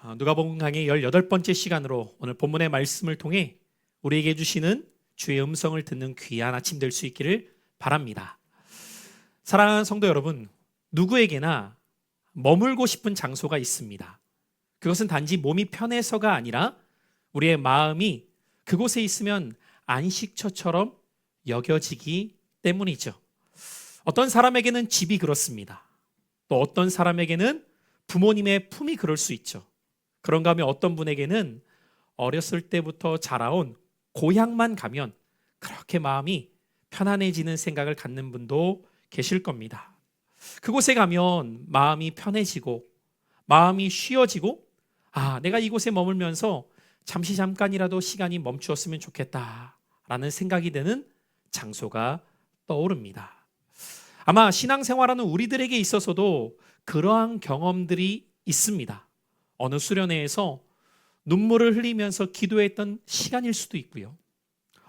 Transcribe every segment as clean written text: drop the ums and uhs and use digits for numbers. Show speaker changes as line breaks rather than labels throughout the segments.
누가복음 강의 18번째 시간으로 오늘 본문의 말씀을 통해 우리에게 주시는 주의 음성을 듣는 귀한 아침 될 수 있기를 바랍니다. 사랑하는 성도 여러분, 누구에게나 머물고 싶은 장소가 있습니다. 그것은 단지 몸이 편해서가 아니라 우리의 마음이 그곳에 있으면 안식처처럼 여겨지기 때문이죠. 어떤 사람에게는 집이 그렇습니다. 또 어떤 사람에게는 부모님의 품이 그럴 수 있죠. 그런가 하면 어떤 분에게는 어렸을 때부터 자라온 고향만 가면 그렇게 마음이 편안해지는 생각을 갖는 분도 계실 겁니다. 그곳에 가면 마음이 편해지고 마음이 쉬어지고 내가 이곳에 머물면서 잠깐이라도 시간이 멈추었으면 좋겠다라는 생각이 드는 장소가 떠오릅니다. 아마 신앙생활하는 우리들에게 있어서도 그러한 경험들이 있습니다. 어느 수련회에서 눈물을 흘리면서 기도했던 시간일 수도 있고요.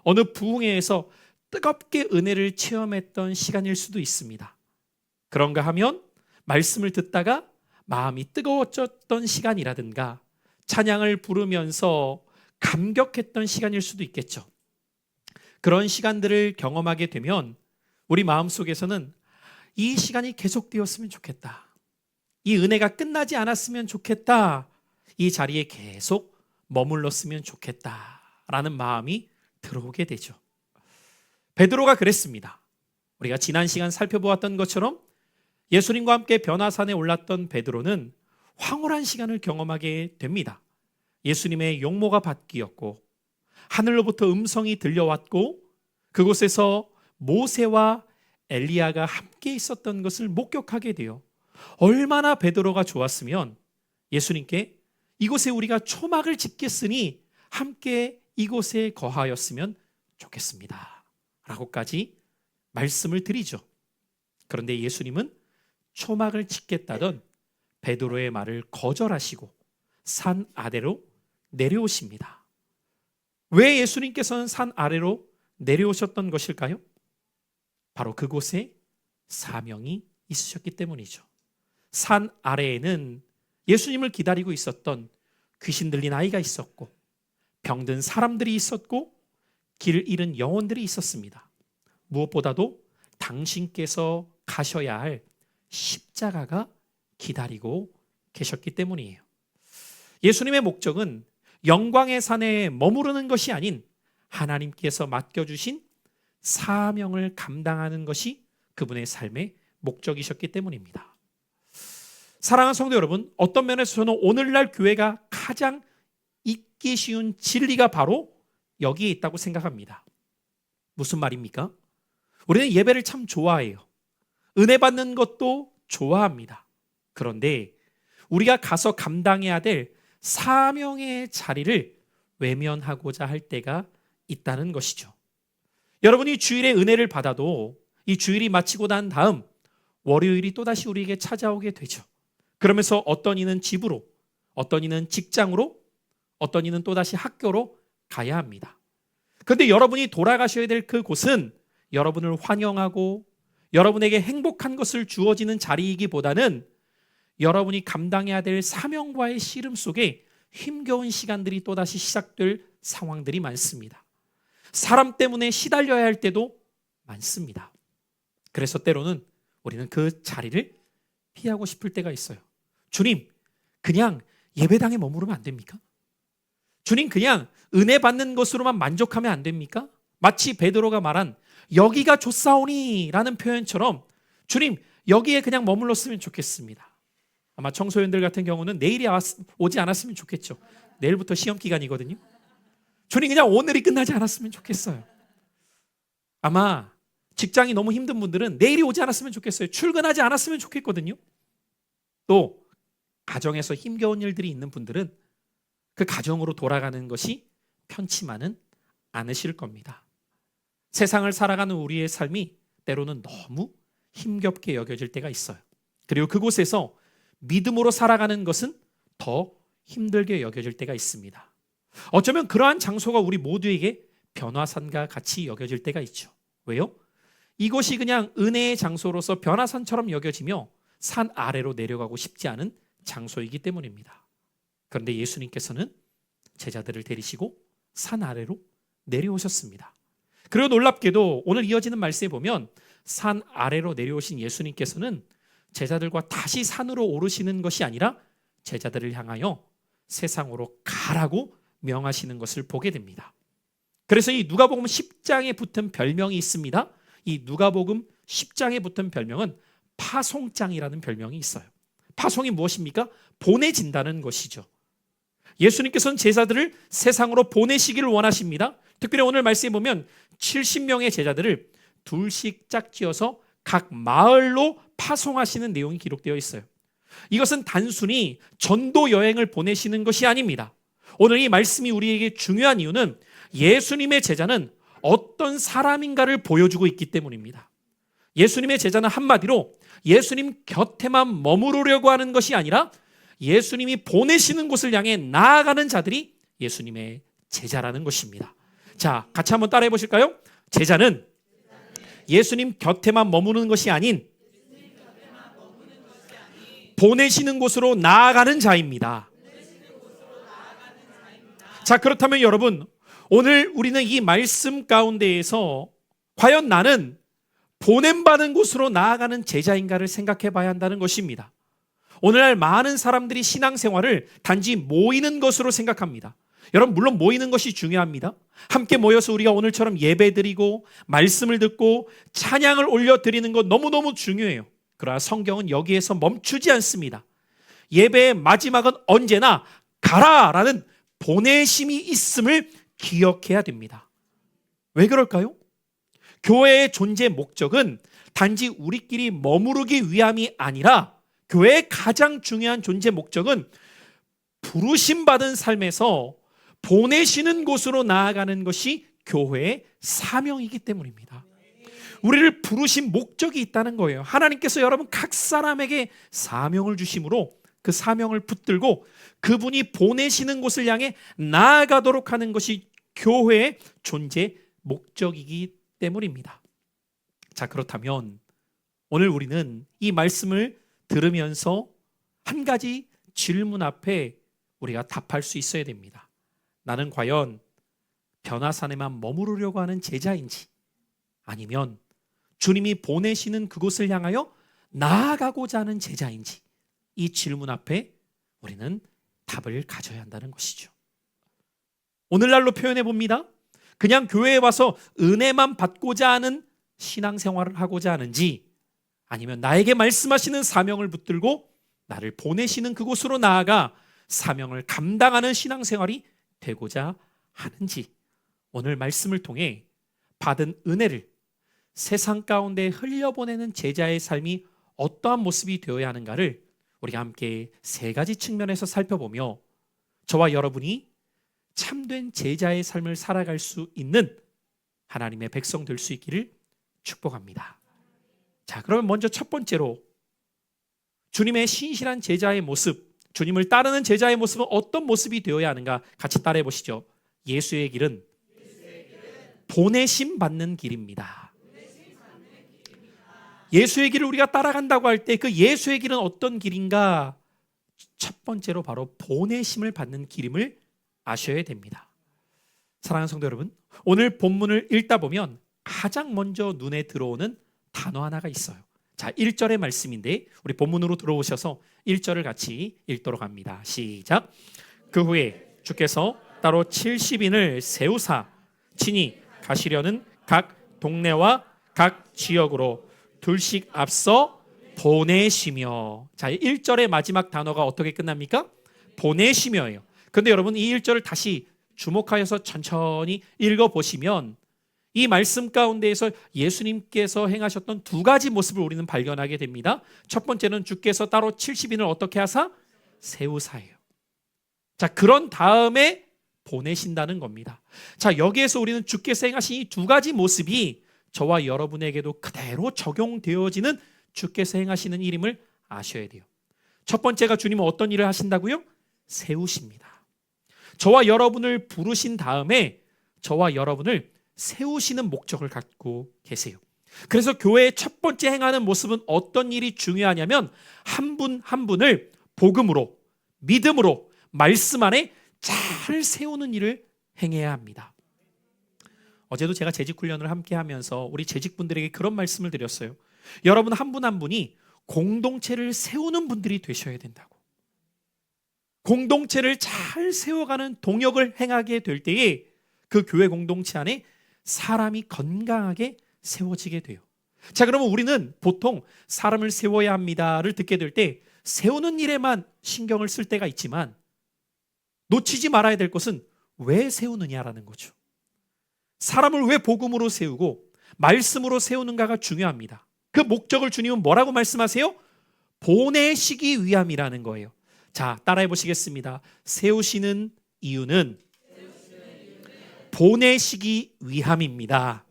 어느 부흥회에서 뜨겁게 은혜를 체험했던 시간일 수도 있습니다. 그런가 하면 말씀을 듣다가 마음이 뜨거워졌던 시간이라든가 찬양을 부르면서 감격했던 시간일 수도 있겠죠. 그런 시간들을 경험하게 되면 우리 마음속에서는 이 시간이 계속되었으면 좋겠다. 이 은혜가 끝나지 않았으면 좋겠다. 이 자리에 계속 머물렀으면 좋겠다라는 마음이 들어오게 되죠. 베드로가 그랬습니다. 우리가 지난 시간 살펴보았던 것처럼 예수님과 함께 변화산에 올랐던 베드로는 황홀한 시간을 경험하게 됩니다. 예수님의 용모가 바뀌었고 하늘로부터 음성이 들려왔고 그곳에서 모세와 엘리야가 함께 있었던 것을 목격하게 돼요. 얼마나 베드로가 좋았으면 예수님께 이곳에 우리가 초막을 짓겠으니 함께 이곳에 거하였으면 좋겠습니다 라고까지 말씀을 드리죠. 그런데 예수님은 초막을 짓겠다던 베드로의 말을 거절하시고 산 아래로 내려오십니다. 왜 예수님께서는 산 아래로 내려오셨던 것일까요? 바로 그곳에 사명이 있으셨기 때문이죠. 산 아래에는 예수님을 기다리고 있었던 귀신 들린 아이가 있었고 병든 사람들이 있었고 길 잃은 영혼들이 있었습니다. 무엇보다도 당신께서 가셔야 할 십자가가 기다리고 계셨기 때문이에요. 예수님의 목적은 영광의 산에 머무르는 것이 아닌 하나님께서 맡겨주신 사명을 감당하는 것이 그분의 삶의 목적이셨기 때문입니다. 사랑하는 성도 여러분, 어떤 면에서 저는 오늘날 교회가 가장 잊기 쉬운 진리가 바로 여기에 있다고 생각합니다. 무슨 말입니까? 우리는 예배를 참 좋아해요. 은혜 받는 것도 좋아합니다. 그런데 우리가 가서 감당해야 될 사명의 자리를 외면하고자 할 때가 있다는 것이죠. 여러분이 주일에 은혜를 받아도 이 주일이 마치고 난 다음 월요일이 또다시 우리에게 찾아오게 되죠. 그러면서 어떤 이는 집으로, 어떤 이는 직장으로, 어떤 이는 또다시 학교로 가야 합니다. 그런데 여러분이 돌아가셔야 될 그곳은 여러분을 환영하고 여러분에게 행복한 것을 주어지는 자리이기보다는 여러분이 감당해야 될 사명과의 씨름 속에 힘겨운 시간들이 또다시 시작될 상황들이 많습니다. 사람 때문에 시달려야 할 때도 많습니다. 그래서 때로는 우리는 그 자리를 피하고 싶을 때가 있어요. 주님, 그냥 예배당에 머무르면 안 됩니까? 주님, 그냥 은혜 받는 것으로만 만족하면 안 됩니까? 마치 베드로가 말한 여기가 좋사오니 라는 표현처럼 주님, 여기에 그냥 머물렀으면 좋겠습니다. 아마 청소년들 같은 경우는 내일이 오지 않았으면 좋겠죠. 내일부터 시험 기간이거든요. 주님, 그냥 오늘이 끝나지 않았으면 좋겠어요. 아마 직장이 너무 힘든 분들은 내일이 오지 않았으면 좋겠어요. 출근하지 않았으면 좋겠거든요. 또 가정에서 힘겨운 일들이 있는 분들은 그 가정으로 돌아가는 것이 편치만은 않으실 겁니다. 세상을 살아가는 우리의 삶이 때로는 너무 힘겹게 여겨질 때가 있어요. 그리고 그곳에서 믿음으로 살아가는 것은 더 힘들게 여겨질 때가 있습니다. 어쩌면 그러한 장소가 우리 모두에게 변화산과 같이 여겨질 때가 있죠. 왜요? 이곳이 그냥 은혜의 장소로서 변화산처럼 여겨지며 산 아래로 내려가고 싶지 않은 장소이기 때문입니다. 그런데 예수님께서는 제자들을 데리시고 산 아래로 내려오셨습니다. 그리고 놀랍게도 오늘 이어지는 말씀에 보면 산 아래로 내려오신 예수님께서는 제자들과 다시 산으로 오르시는 것이 아니라 제자들을 향하여 세상으로 가라고 명하시는 것을 보게 됩니다. 그래서 이 누가복음 10장에 붙은 별명이 있습니다. 이 누가복음 10장에 붙은 별명은 파송장이라는 별명이 있어요. 파송이 무엇입니까? 보내진다는 것이죠. 예수님께서는 제자들을 세상으로 보내시기를 원하십니다. 특별히 오늘 말씀에 보면 70명의 제자들을 둘씩 짝지어서 각 마을로 파송하시는 내용이 기록되어 있어요. 이것은 단순히 전도 여행을 보내시는 것이 아닙니다. 오늘 이 말씀이 우리에게 중요한 이유는 예수님의 제자는 어떤 사람인가를 보여주고 있기 때문입니다. 예수님의 제자는 한마디로 예수님 곁에만 머무르려고 하는 것이 아니라 예수님이 보내시는 곳을 향해 나아가는 자들이 예수님의 제자라는 것입니다. 자, 같이 한번 따라해 보실까요? 제자는 예수님 곁에만 머무르는 것이 아닌 보내시는 곳으로 나아가는 자입니다. 자, 그렇다면 여러분, 오늘 우리는 이 말씀 가운데에서 과연 나는 보냄받은 곳으로 나아가는 제자인가를 생각해 봐야 한다는 것입니다. 오늘날 많은 사람들이 신앙생활을 단지 모이는 것으로 생각합니다. 여러분, 물론 모이는 것이 중요합니다. 함께 모여서 우리가 오늘처럼 예배드리고 말씀을 듣고 찬양을 올려드리는 것 너무너무 중요해요. 그러나 성경은 여기에서 멈추지 않습니다. 예배의 마지막은 언제나 가라라는 보내심이 있음을 기억해야 됩니다. 왜 그럴까요? 교회의 존재 목적은 단지 우리끼리 머무르기 위함이 아니라 교회의 가장 중요한 존재 목적은 부르심받은 삶에서 보내시는 곳으로 나아가는 것이 교회의 사명이기 때문입니다. 우리를 부르신 목적이 있다는 거예요. 하나님께서 여러분 각 사람에게 사명을 주심으로 그 사명을 붙들고 그분이 보내시는 곳을 향해 나아가도록 하는 것이 교회의 존재 목적이기 때문입니다. 자, 그렇다면 오늘 우리는 이 말씀을 들으면서 한 가지 질문 앞에 우리가 답할 수 있어야 됩니다. 나는 과연 변화산에만 머무르려고 하는 제자인지 아니면 주님이 보내시는 그곳을 향하여 나아가고자 하는 제자인지 이 질문 앞에 우리는 답을 가져야 한다는 것이죠. 오늘날로 표현해 봅니다. 그냥 교회에 와서 은혜만 받고자 하는 신앙생활을 하고자 하는지 아니면 나에게 말씀하시는 사명을 붙들고 나를 보내시는 그곳으로 나아가 사명을 감당하는 신앙생활이 되고자 하는지 오늘 말씀을 통해 받은 은혜를 세상 가운데 흘려보내는 제자의 삶이 어떠한 모습이 되어야 하는가를 우리가 함께 세 가지 측면에서 살펴보며 저와 여러분이 참된 제자의 삶을 살아갈 수 있는 하나님의 백성 될 수 있기를 축복합니다. 자, 그러면 먼저 첫 번째로 주님의 신실한 제자의 모습, 주님을 따르는 제자의 모습은 어떤 모습이 되어야 하는가 같이 따라해 보시죠. 예수의 길은 보내심 받는 길입니다. 예수의 길을 우리가 따라간다고 할 때 그 예수의 길은 어떤 길인가? 첫 번째로 바로 보내심을 받는 길임을 아셔야 됩니다. 사랑하는 성도 여러분, 오늘 본문을 읽다 보면 가장 먼저 눈에 들어오는 단어 하나가 있어요. 자, 1절의 말씀인데 우리 본문으로 들어오셔서 1절을 같이 읽도록 합니다. 시작. 그 후에 주께서 따로 70인을 세우사 친히 가시려는 각 동네와 각 지역으로 둘씩 앞서 보내시며. 자, 1절의 마지막 단어가 어떻게 끝납니까? 보내시며예요. 그런데 여러분 이 1절을 다시 주목하여서 천천히 읽어보시면 이 말씀 가운데에서 예수님께서 행하셨던 두 가지 모습을 우리는 발견하게 됩니다. 첫 번째는 주께서 따로 70인을 어떻게 하사? 세우사예요. 자, 그런 다음에 보내신다는 겁니다. 자, 여기에서 우리는 주께서 행하신 이 두 가지 모습이 저와 여러분에게도 그대로 적용되어지는 주께서 행하시는 일임을 아셔야 돼요. 첫 번째가 주님은 어떤 일을 하신다고요? 세우십니다. 저와 여러분을 부르신 다음에 저와 여러분을 세우시는 목적을 갖고 계세요. 그래서 교회의 첫 번째 행하는 모습은 어떤 일이 중요하냐면 한 분 한 분을 복음으로, 믿음으로, 말씀 안에 잘 세우는 일을 행해야 합니다. 어제도 제가 재직 훈련을 함께 하면서 우리 재직분들에게 그런 말씀을 드렸어요. 여러분 한 분 한 분이 공동체를 세우는 분들이 되셔야 된다고. 공동체를 잘 세워가는 동역을 행하게 될 때에 그 교회 공동체 안에 사람이 건강하게 세워지게 돼요. 자, 그러면 우리는 보통 사람을 세워야 합니다를 듣게 될 때 세우는 일에만 신경을 쓸 때가 있지만 놓치지 말아야 될 것은 왜 세우느냐라는 거죠. 사람을 왜 복음으로 세우고 말씀으로 세우는가가 중요합니다. 그 목적을 주님은 뭐라고 말씀하세요? 보내시기 위함이라는 거예요. 자, 따라해 보시겠습니다. 세우시는 이유는 보내시기 위함입니다.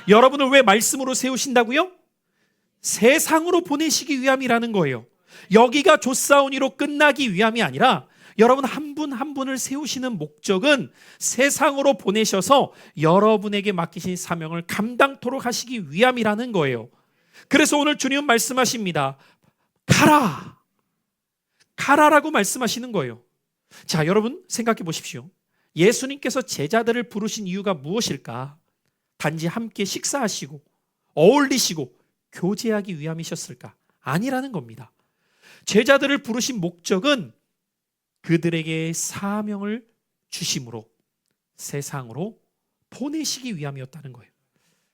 여러분을 왜 말씀으로 세우신다고요? 세상으로 보내시기 위함이라는 거예요. 여기가 조사오니로 끝나기 위함이 아니라 여러분 한 분 한 분을 세우시는 목적은 세상으로 보내셔서 여러분에게 맡기신 사명을 감당토록 하시기 위함이라는 거예요. 그래서 오늘 주님은 말씀하십니다. 가라! 가라라고 말씀하시는 거예요. 자, 여러분 생각해 보십시오. 예수님께서 제자들을 부르신 이유가 무엇일까? 단지 함께 식사하시고 어울리시고 교제하기 위함이셨을까? 아니라는 겁니다. 제자들을 부르신 목적은 그들에게 사명을 주심으로 세상으로 보내시기 위함이었다는 거예요.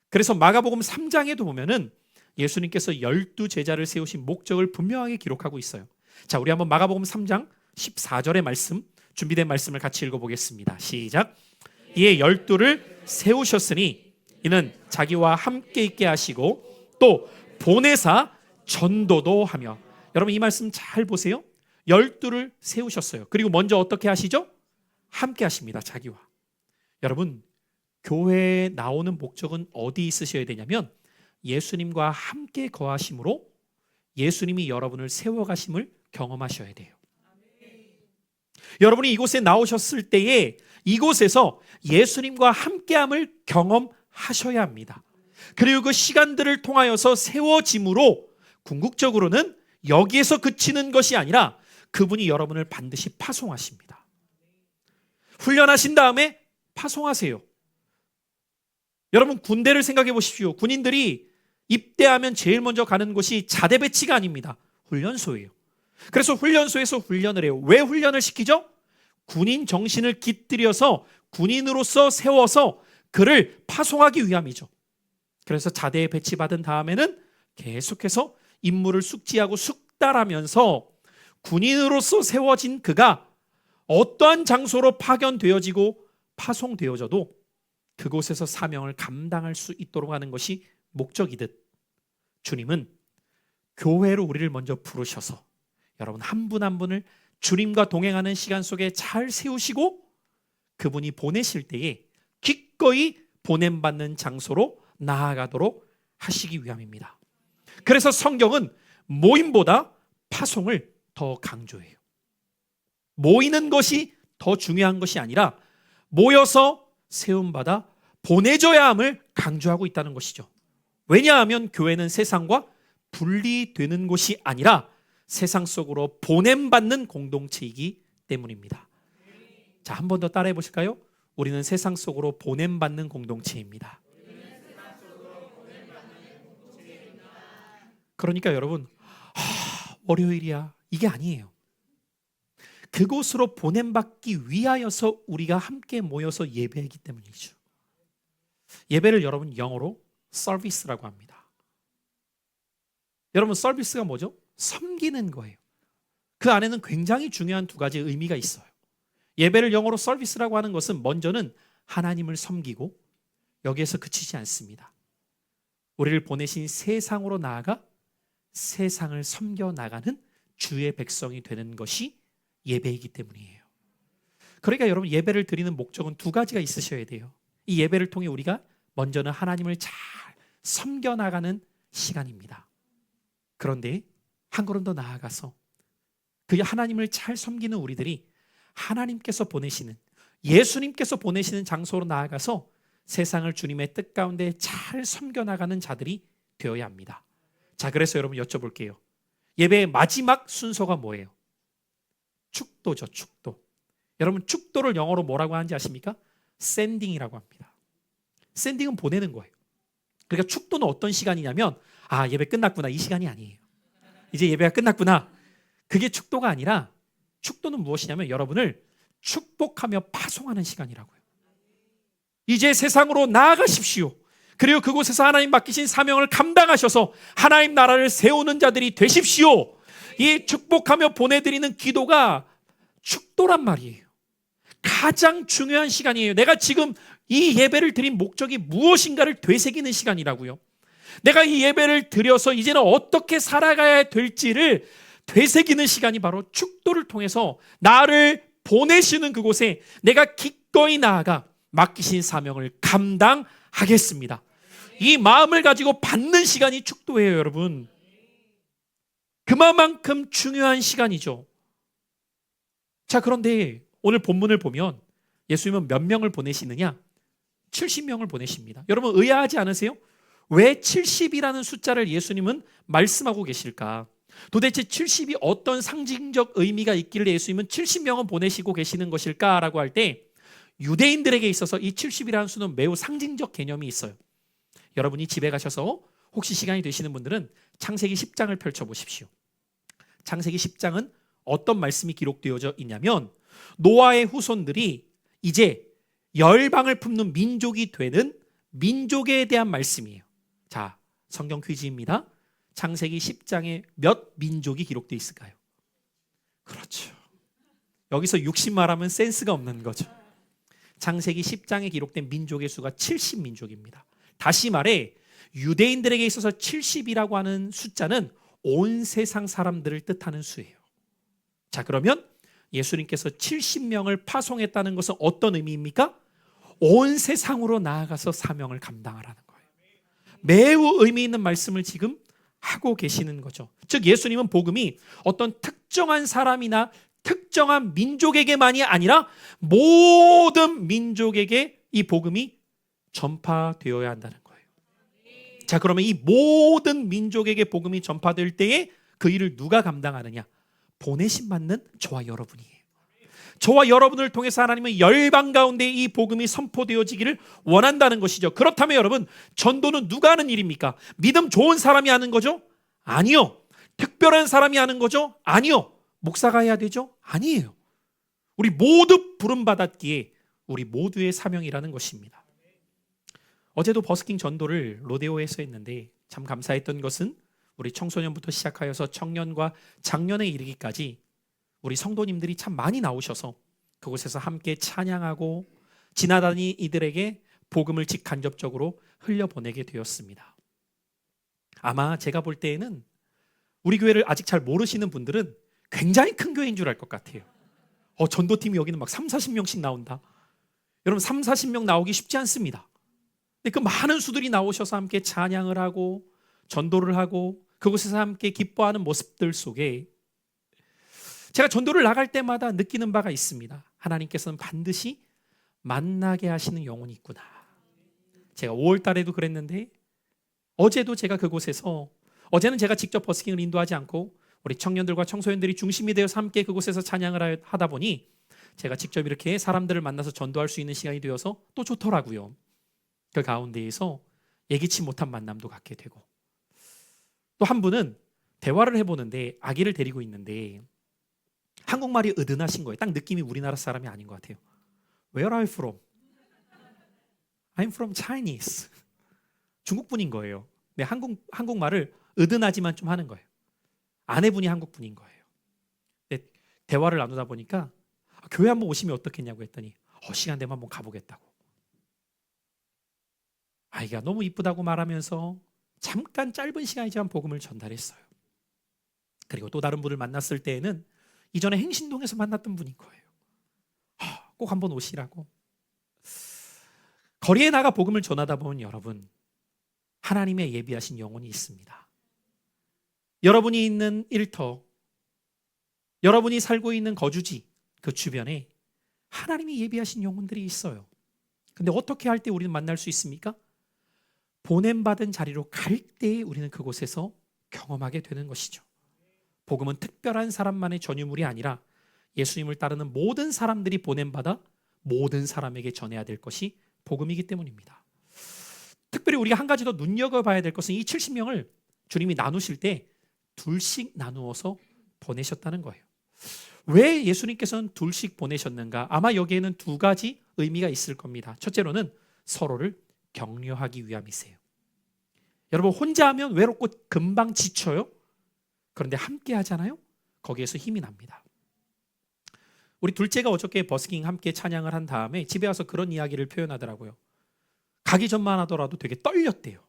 그래서 마가복음 3장에도 보면은 예수님께서 12제자를 세우신 목적을 분명하게 기록하고 있어요. 자, 우리 한번 마가복음 3장 14절의 말씀, 준비된 말씀을 같이 읽어보겠습니다. 시작. 이에 12를 세우셨으니 이는 자기와 함께 있게 하시고 또 보내사 전도도 하며. 여러분 이 말씀 잘 보세요. 12를 세우셨어요. 그리고 먼저 어떻게 하시죠? 함께 하십니다. 자기와. 여러분 교회에 나오는 목적은 어디 있으셔야 되냐면 예수님과 함께 거하심으로 예수님이 여러분을 세워가심을 경험하셔야 돼요. 여러분이 이곳에 나오셨을 때에 이곳에서 예수님과 함께함을 경험하셔야 합니다. 그리고 그 시간들을 통하여서 세워짐으로 궁극적으로는 여기에서 그치는 것이 아니라 그분이 여러분을 반드시 파송하십니다. 훈련하신 다음에 파송하세요. 여러분 군대를 생각해 보십시오. 군인들이 입대하면 제일 먼저 가는 곳이 자대 배치가 아닙니다. 훈련소예요. 그래서 훈련소에서 훈련을 해요. 왜 훈련을 시키죠? 군인 정신을 깃들여서 군인으로서 세워서 그를 파송하기 위함이죠. 그래서 자대에 배치받은 다음에는 계속해서 임무를 숙지하고 숙달하면서 군인으로서 세워진 그가 어떠한 장소로 파견되어지고 파송되어져도 그곳에서 사명을 감당할 수 있도록 하는 것이 목적이듯 주님은 교회로 우리를 먼저 부르셔서 여러분 한 분 한 분을 주님과 동행하는 시간 속에 잘 세우시고 그분이 보내실 때에 기꺼이 보냄받는 장소로 나아가도록 하시기 위함입니다. 그래서 성경은 모임보다 파송을 더 강조해요. 모이는 것이 더 중요한 것이 아니라 모여서 세움받아 보내줘야 함을 강조하고 있다는 것이죠. 왜냐하면 교회는 세상과 분리되는 곳이 아니라 세상 속으로 보냄받는 공동체이기 때문입니다. 자, 한 번 더 따라해 보실까요? 우리는 세상 속으로 보냄받는 공동체입니다. 그러니까 여러분, 월요일이야 이게 아니에요. 그곳으로 보냄받기 위하여서 우리가 함께 모여서 예배하기 때문이죠. 예배를 여러분 영어로 서비스라고 합니다. 여러분 서비스가 뭐죠? 섬기는 거예요. 그 안에는 굉장히 중요한 두 가지 의미가 있어요. 예배를 영어로 서비스라고 하는 것은 먼저는 하나님을 섬기고 여기에서 그치지 않습니다. 우리를 보내신 세상으로 나아가 세상을 섬겨 나가는 주의 백성이 되는 것이 예배이기 때문이에요. 그러니까 여러분 예배를 드리는 목적은 두 가지가 있으셔야 돼요. 이 예배를 통해 우리가 먼저는 하나님을 잘 섬겨 나가는 시간입니다. 그런데 한 걸음 더 나아가서 그 하나님을 잘 섬기는 우리들이 하나님께서 보내시는 예수님께서 보내시는 장소로 나아가서 세상을 주님의 뜻 가운데 잘 섬겨 나가는 자들이 되어야 합니다. 자, 그래서 여러분 여쭤볼게요. 예배의 마지막 순서가 뭐예요? 축도죠, 축도. 여러분, 축도를 영어로 뭐라고 하는지 아십니까? 샌딩이라고 합니다. 샌딩은 보내는 거예요. 그러니까 축도는 어떤 시간이냐면, 아, 예배 끝났구나, 이 시간이 아니에요. 이제 예배가 끝났구나. 그게 축도가 아니라, 축도는 무엇이냐면 여러분을 축복하며 파송하는 시간이라고요. 이제 세상으로 나아가십시오. 그리고 그곳에서 하나님 맡기신 사명을 감당하셔서 하나님 나라를 세우는 자들이 되십시오. 이 축복하며 보내드리는 기도가 축도란 말이에요. 가장 중요한 시간이에요. 내가 지금 이 예배를 드린 목적이 무엇인가를 되새기는 시간이라고요. 내가 이 예배를 드려서 이제는 어떻게 살아가야 될지를 되새기는 시간이 바로 축도를 통해서 나를 보내시는 그곳에 내가 기꺼이 나아가 맡기신 사명을 감당하겠습니다. 이 마음을 가지고 받는 시간이 축도예요, 여러분. 그만큼 중요한 시간이죠. 자, 그런데 오늘 본문을 보면 예수님은 몇 명을 보내시느냐? 70명을 보내십니다. 여러분, 의아하지 않으세요? 왜 70이라는 숫자를 예수님은 말씀하고 계실까? 도대체 70이 어떤 상징적 의미가 있길래 예수님은 70명은 보내시고 계시는 것일까라고 할 때 유대인들에게 있어서 이 70이라는 수는 매우 상징적 개념이 있어요. 여러분이 집에 가셔서 혹시 시간이 되시는 분들은 창세기 10장을 펼쳐보십시오. 창세기 10장은 어떤 말씀이 기록되어져 있냐면 노아의 후손들이 이제 열방을 품는 민족이 되는 민족에 대한 말씀이에요. 자, 성경 퀴즈입니다. 창세기 10장에 몇 민족이 기록되어 있을까요? 그렇죠. 여기서 60 말하면 센스가 없는 거죠. 창세기 10장에 기록된 민족의 수가 70민족입니다. 다시 말해 유대인들에게 있어서 70이라고 하는 숫자는 온 세상 사람들을 뜻하는 수예요. 자, 그러면 예수님께서 70명을 파송했다는 것은 어떤 의미입니까? 온 세상으로 나아가서 사명을 감당하라는 거예요. 매우 의미 있는 말씀을 지금 하고 계시는 거죠. 즉 예수님은 복음이 어떤 특정한 사람이나 특정한 민족에게만이 아니라 모든 민족에게 이 복음이 전파되어야 한다는 거예요. 자, 그러면 이 모든 민족에게 복음이 전파될 때에 그 일을 누가 감당하느냐? 보내심 받는 저와 여러분이에요. 저와 여러분을 통해서 하나님은 열방 가운데 이 복음이 선포되어지기를 원한다는 것이죠. 그렇다면 여러분, 전도는 누가 하는 일입니까? 믿음 좋은 사람이 하는 거죠? 아니요. 특별한 사람이 하는 거죠? 아니요. 목사가 해야 되죠? 아니에요. 우리 모두 부름받았기에 우리 모두의 사명이라는 것입니다. 어제도 버스킹 전도를 로데오에서 했는데 참 감사했던 것은 우리 청소년부터 시작하여서 청년과 장년에 이르기까지 우리 성도님들이 참 많이 나오셔서 그곳에서 함께 찬양하고 지나다니 이들에게 복음을 직간접적으로 흘려보내게 되었습니다. 아마 제가 볼 때에는 우리 교회를 아직 잘 모르시는 분들은 굉장히 큰 교회인 줄 알 것 같아요. 전도팀이 여기는 막 3, 40명씩 나온다. 여러분 3, 40명 나오기 쉽지 않습니다. 근데 그 많은 수들이 나오셔서 함께 찬양을 하고 전도를 하고 그곳에서 함께 기뻐하는 모습들 속에 제가 전도를 나갈 때마다 느끼는 바가 있습니다. 하나님께서는 반드시 만나게 하시는 영혼이 있구나. 제가 5월 달에도 그랬는데 어제도 제가 그곳에서 어제는 제가 직접 버스킹을 인도하지 않고 우리 청년들과 청소년들이 중심이 되어서 함께 그곳에서 찬양을 하다 보니 제가 직접 이렇게 사람들을 만나서 전도할 수 있는 시간이 되어서 또 좋더라고요. 그 가운데에서 예기치 못한 만남도 갖게 되고 또 한 분은 대화를 해보는데 아기를 데리고 있는데 한국말이 으드나신 거예요. 딱 느낌이 우리나라 사람이 아닌 것 같아요. Where are you from? I'm from Chinese. 중국분인 거예요. 근데 한국말을 으드나지만 좀 하는 거예요. 아내분이 한국분인 거예요. 근데 대화를 나누다 보니까 교회 한번 오시면 어떻겠냐고 했더니 시간 되면 한번 가보겠다고. 아이가 너무 이쁘다고 말하면서 잠깐 짧은 시간이지만 복음을 전달했어요. 그리고 또 다른 분을 만났을 때에는 이전에 행신동에서 만났던 분인 거예요. 꼭 한번 오시라고. 거리에 나가 복음을 전하다 보면 여러분 하나님의 예비하신 영혼이 있습니다. 여러분이 있는 일터, 여러분이 살고 있는 거주지 그 주변에 하나님이 예비하신 영혼들이 있어요. 근데 어떻게 할 때 우리는 만날 수 있습니까? 보냄받은 자리로 갈 때 우리는 그곳에서 경험하게 되는 것이죠. 복음은 특별한 사람만의 전유물이 아니라 예수님을 따르는 모든 사람들이 보냄받아 모든 사람에게 전해야 될 것이 복음이기 때문입니다. 특별히 우리가 한 가지 더 눈여겨봐야 될 것은 이 70명을 주님이 나누실 때 둘씩 나누어서 보내셨다는 거예요. 왜 예수님께서는 둘씩 보내셨는가? 아마 여기에는 두 가지 의미가 있을 겁니다. 첫째로는 서로를 격려하기 위함이세요. 여러분, 혼자 하면 외롭고 금방 지쳐요. 그런데 함께 하잖아요. 거기에서 힘이 납니다. 우리 둘째가 어저께 버스킹 함께 찬양을 한 다음에 집에 와서 그런 이야기를 표현하더라고요. 가기 전만 하더라도 되게 떨렸대요.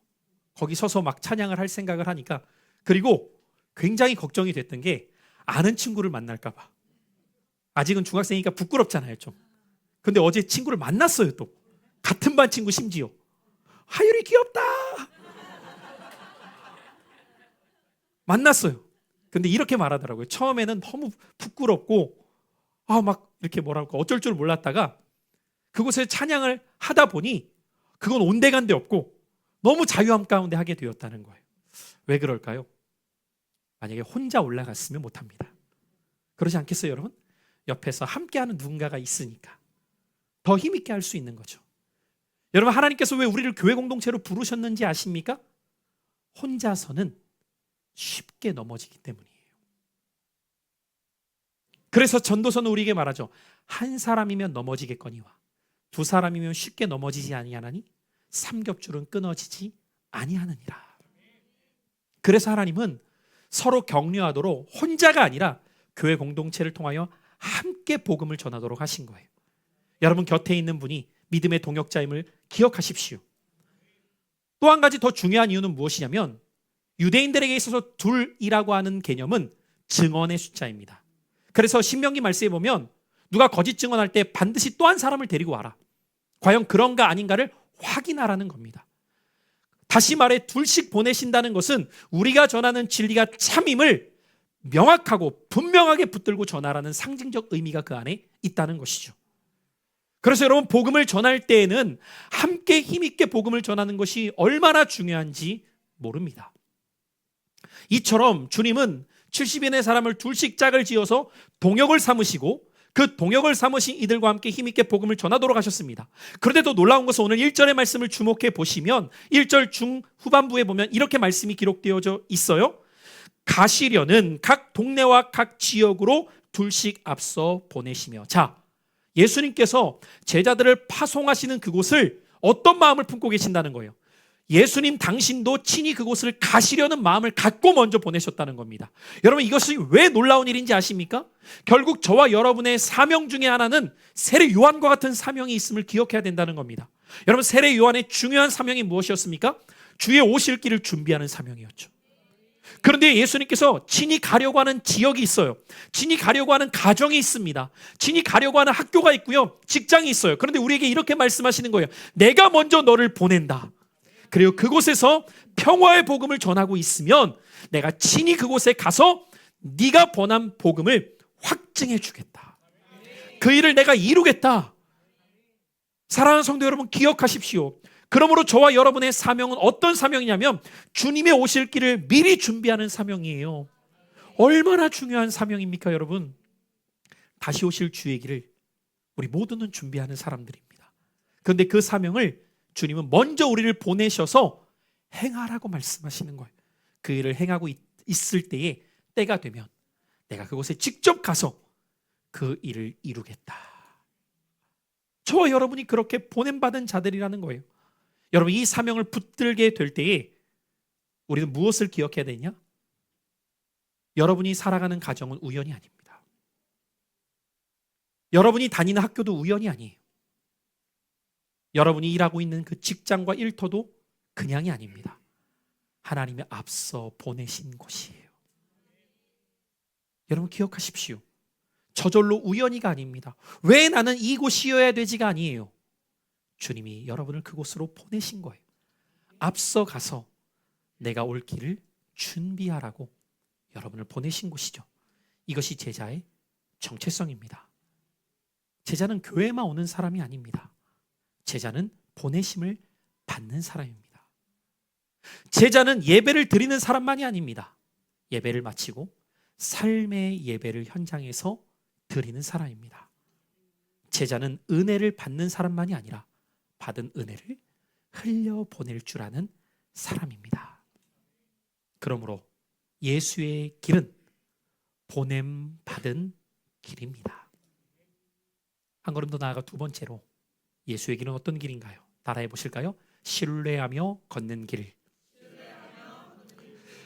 거기 서서 막 찬양을 할 생각을 하니까. 그리고 굉장히 걱정이 됐던 게 아는 친구를 만날까 봐. 아직은 중학생이니까 부끄럽잖아요, 좀. 근데 어제 친구를 만났어요, 또. 같은 반 친구 심지어. 하율이 귀엽다. 만났어요. 근데 이렇게 말하더라고요. 처음에는 너무 부끄럽고 막 이렇게 뭐랄까 어쩔 줄 몰랐다가 그곳에 찬양을 하다 보니 그건 온데간데 없고 너무 자유함 가운데 하게 되었다는 거예요. 왜 그럴까요? 만약에 혼자 올라갔으면 못합니다. 그러지 않겠어요, 여러분? 옆에서 함께하는 누군가가 있으니까 더 힘있게 할 수 있는 거죠. 여러분, 하나님께서 왜 우리를 교회 공동체로 부르셨는지 아십니까? 혼자서는 쉽게 넘어지기 때문이에요. 그래서 전도서는 우리에게 말하죠. 한 사람이면 넘어지겠거니와 두 사람이면 쉽게 넘어지지 아니하나니 삼겹줄은 끊어지지 아니하느니라. 그래서 하나님은 서로 격려하도록 혼자가 아니라 교회 공동체를 통하여 함께 복음을 전하도록 하신 거예요. 여러분 곁에 있는 분이 믿음의 동역자임을 기억하십시오. 또 한 가지 더 중요한 이유는 무엇이냐면 유대인들에게 있어서 둘이라고 하는 개념은 증언의 숫자입니다. 그래서 신명기 말씀에 보면 누가 거짓 증언할 때 반드시 또 한 사람을 데리고 와라. 과연 그런가 아닌가를 확인하라는 겁니다. 다시 말해 둘씩 보내신다는 것은 우리가 전하는 진리가 참임을 명확하고 분명하게 붙들고 전하라는 상징적 의미가 그 안에 있다는 것이죠. 그래서 여러분 복음을 전할 때에는 함께 힘있게 복음을 전하는 것이 얼마나 중요한지 모릅니다. 이처럼 주님은 70인의 사람을 둘씩 짝을 지어서 동역을 삼으시고 그 동역을 삼으신 이들과 함께 힘있게 복음을 전하도록 하셨습니다. 그런데도 놀라운 것은 오늘 1절의 말씀을 주목해 보시면 1절 중후반부에 보면 이렇게 말씀이 기록되어져 있어요. 가시려는 각 동네와 각 지역으로 둘씩 앞서 보내시며. 자, 예수님께서 제자들을 파송하시는 그곳을 어떤 마음을 품고 계신다는 거예요? 예수님 당신도 친히 그곳을 가시려는 마음을 갖고 먼저 보내셨다는 겁니다. 여러분 이것이 왜 놀라운 일인지 아십니까? 결국 저와 여러분의 사명 중에 하나는 세례 요한과 같은 사명이 있음을 기억해야 된다는 겁니다. 여러분 세례 요한의 중요한 사명이 무엇이었습니까? 주의 오실 길을 준비하는 사명이었죠. 그런데 예수님께서 친히 가려고 하는 지역이 있어요. 친히 가려고 하는 가정이 있습니다. 친히 가려고 하는 학교가 있고요. 직장이 있어요. 그런데 우리에게 이렇게 말씀하시는 거예요. 내가 먼저 너를 보낸다. 그리고 그곳에서 평화의 복음을 전하고 있으면 내가 친히 그곳에 가서 네가 번한 복음을 확증해 주겠다. 그 일을 내가 이루겠다. 사랑하는 성도 여러분 기억하십시오. 그러므로 저와 여러분의 사명은 어떤 사명이냐면 주님의 오실 길을 미리 준비하는 사명이에요. 얼마나 중요한 사명입니까 여러분? 다시 오실 주의 길을 우리 모두는 준비하는 사람들입니다. 그런데 그 사명을 주님은 먼저 우리를 보내셔서 행하라고 말씀하시는 거예요. 그 일을 행하고 있을 때에 때가 되면 내가 그곳에 직접 가서 그 일을 이루겠다. 저와 여러분이 그렇게 보냄받은 자들이라는 거예요. 여러분 이 사명을 붙들게 될 때에 우리는 무엇을 기억해야 되냐? 여러분이 살아가는 가정은 우연이 아닙니다. 여러분이 다니는 학교도 우연이 아니에요. 여러분이 일하고 있는 그 직장과 일터도 그냥이 아닙니다. 하나님의 앞서 보내신 곳이에요. 여러분 기억하십시오. 저절로 우연히가 아닙니다. 왜 나는 이곳이어야 되지가 아니에요. 주님이 여러분을 그곳으로 보내신 거예요. 앞서 가서 내가 올 길을 준비하라고 여러분을 보내신 곳이죠. 이것이 제자의 정체성입니다. 제자는 교회만 오는 사람이 아닙니다. 제자는 보내심을 받는 사람입니다. 제자는 예배를 드리는 사람만이 아닙니다. 예배를 마치고 삶의 예배를 현장에서 드리는 사람입니다. 제자는 은혜를 받는 사람만이 아니라 받은 은혜를 흘려보낼 줄 아는 사람입니다. 그러므로 예수의 길은 보냄받은 길입니다. 한 걸음 더 나아가 두 번째로 예수의 길은 어떤 길인가요? 따라해 보실까요? 신뢰하며 걷는 길.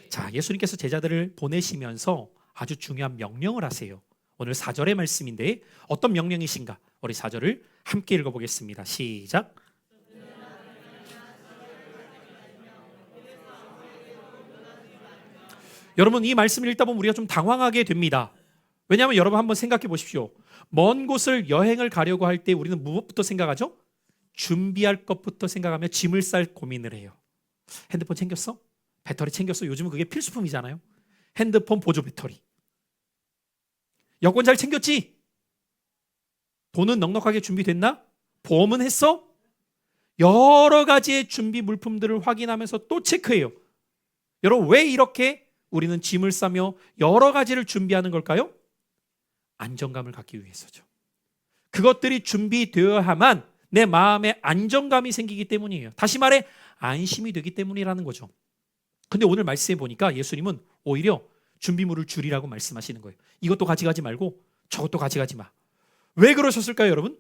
자, 예수님께서 제자들을 보내시면서 아주 중요한 명령을 하세요. 오늘 4절의 말씀인데 어떤 명령이신가? 우리 4절을 함께 읽어보겠습니다. 시작. 여러분, 이 말씀을 읽다 보면 우리가 좀 당황하게 됩니다. 왜냐하면 여러분 한번 생각해 보십시오. 먼 곳을 여행을 가려고 할 때 우리는 무엇부터 생각하죠? 준비할 것부터 생각하며 짐을 쌀 고민을 해요. 핸드폰 챙겼어? 배터리 챙겼어? 요즘은 그게 필수품이잖아요. 핸드폰 보조 배터리. 여권 잘 챙겼지? 돈은 넉넉하게 준비됐나? 보험은 했어? 여러 가지의 준비 물품들을 확인하면서 또 체크해요. 여러분, 왜 이렇게 우리는 짐을 싸며 여러 가지를 준비하는 걸까요? 안정감을 갖기 위해서죠. 그것들이 준비되어야만 내 마음에 안정감이 생기기 때문이에요. 다시 말해 안심이 되기 때문이라는 거죠. 근데 오늘 말씀해 보니까 예수님은 오히려 준비물을 줄이라고 말씀하시는 거예요. 이것도 가져가지 말고 저것도 가져가지 마. 왜 그러셨을까요, 여러분?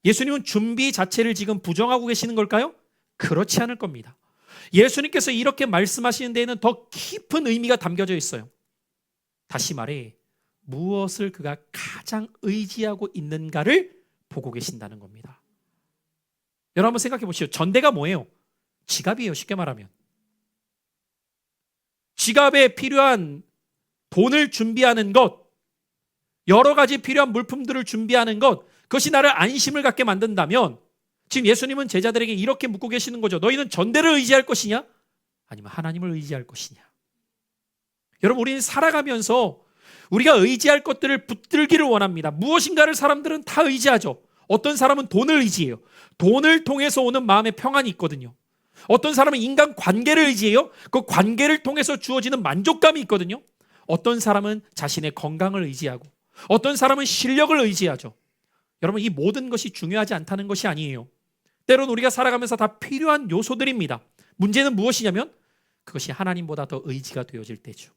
예수님은 준비 자체를 지금 부정하고 계시는 걸까요? 그렇지 않을 겁니다. 예수님께서 이렇게 말씀하시는 데에는 더 깊은 의미가 담겨져 있어요. 다시 말해 무엇을 그가 가장 의지하고 있는가를 보고 계신다는 겁니다. 여러분 한번 생각해 보시죠. 전대가 뭐예요? 지갑이에요. 쉽게 말하면. 지갑에 필요한 돈을 준비하는 것, 여러 가지 필요한 물품들을 준비하는 것, 그것이 나를 안심을 갖게 만든다면 지금 예수님은 제자들에게 이렇게 묻고 계시는 거죠. 너희는 전대를 의지할 것이냐? 아니면 하나님을 의지할 것이냐? 여러분, 우리는 살아가면서 우리가 의지할 것들을 붙들기를 원합니다. 무엇인가를 사람들은 다 의지하죠. 어떤 사람은 돈을 의지해요. 돈을 통해서 오는 마음의 평안이 있거든요. 어떤 사람은 인간 관계를 의지해요. 그 관계를 통해서 주어지는 만족감이 있거든요. 어떤 사람은 자신의 건강을 의지하고 어떤 사람은 실력을 의지하죠. 여러분, 이 모든 것이 중요하지 않다는 것이 아니에요. 때로는 우리가 살아가면서 다 필요한 요소들입니다. 문제는 무엇이냐면 그것이 하나님보다 더 의지가 되어질 때죠.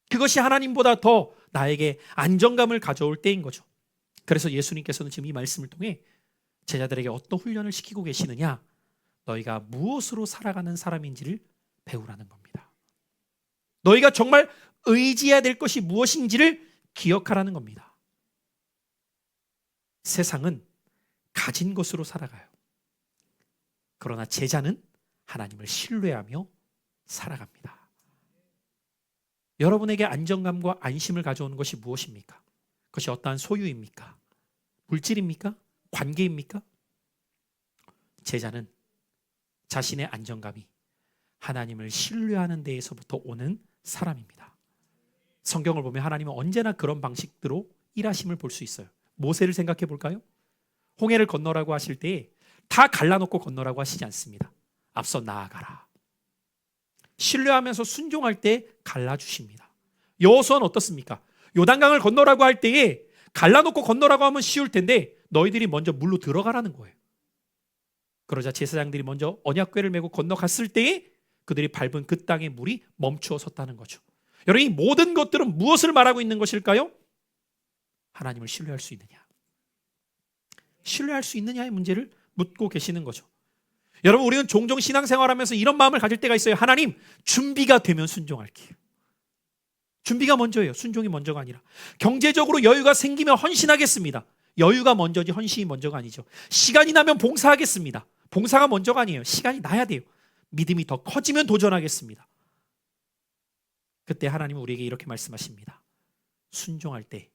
그것이 하나님보다 더 나에게 안정감을 가져올 때인 거죠. 그래서 예수님께서는 지금 이 말씀을 통해 제자들에게 어떤 훈련을 시키고 계시느냐? 너희가 무엇으로 살아가는 사람인지를 배우라는 겁니다. 너희가 정말 의지해야 될 것이 무엇인지를 기억하라는 겁니다. 세상은 가진 것으로 살아가요. 그러나 제자는 하나님을 신뢰하며 살아갑니다. 여러분에게 안정감과 안심을 가져오는 것이 무엇입니까? 그것이 어떠한 소유입니까? 물질입니까? 관계입니까? 제자는 자신의 안정감이 하나님을 신뢰하는 데에서부터 오는 사람입니다. 성경을 보면 하나님은 언제나 그런 방식으로 일하심을 볼 수 있어요. 모세를 생각해 볼까요? 홍해를 건너라고 하실 때 다 갈라놓고 건너라고 하시지 않습니다. 앞서 나아가라. 신뢰하면서 순종할 때 갈라주십니다. 여호수아는 어떻습니까? 요단강을 건너라고 할 때에 갈라놓고 건너라고 하면 쉬울 텐데 너희들이 먼저 물로 들어가라는 거예요. 그러자 제사장들이 먼저 언약궤를 메고 건너갔을 때에 그들이 밟은 그 땅의 물이 멈추어 섰다는 거죠. 여러분, 이 모든 것들은 무엇을 말하고 있는 것일까요? 하나님을 신뢰할 수 있느냐, 신뢰할 수 있느냐의 문제를 묻고 계시는 거죠. 여러분, 우리는 종종 신앙생활하면서 이런 마음을 가질 때가 있어요. 하나님, 준비가 되면 순종할게요. 준비가 먼저예요. 순종이 먼저가 아니라. 경제적으로 여유가 생기면 헌신하겠습니다. 여유가 먼저지 헌신이 먼저가 아니죠. 시간이 나면 봉사하겠습니다. 봉사가 먼저가 아니에요. 시간이 나야 돼요. 믿음이 더 커지면 도전하겠습니다. 그때 하나님은 우리에게 이렇게 말씀하십니다. 순종할 때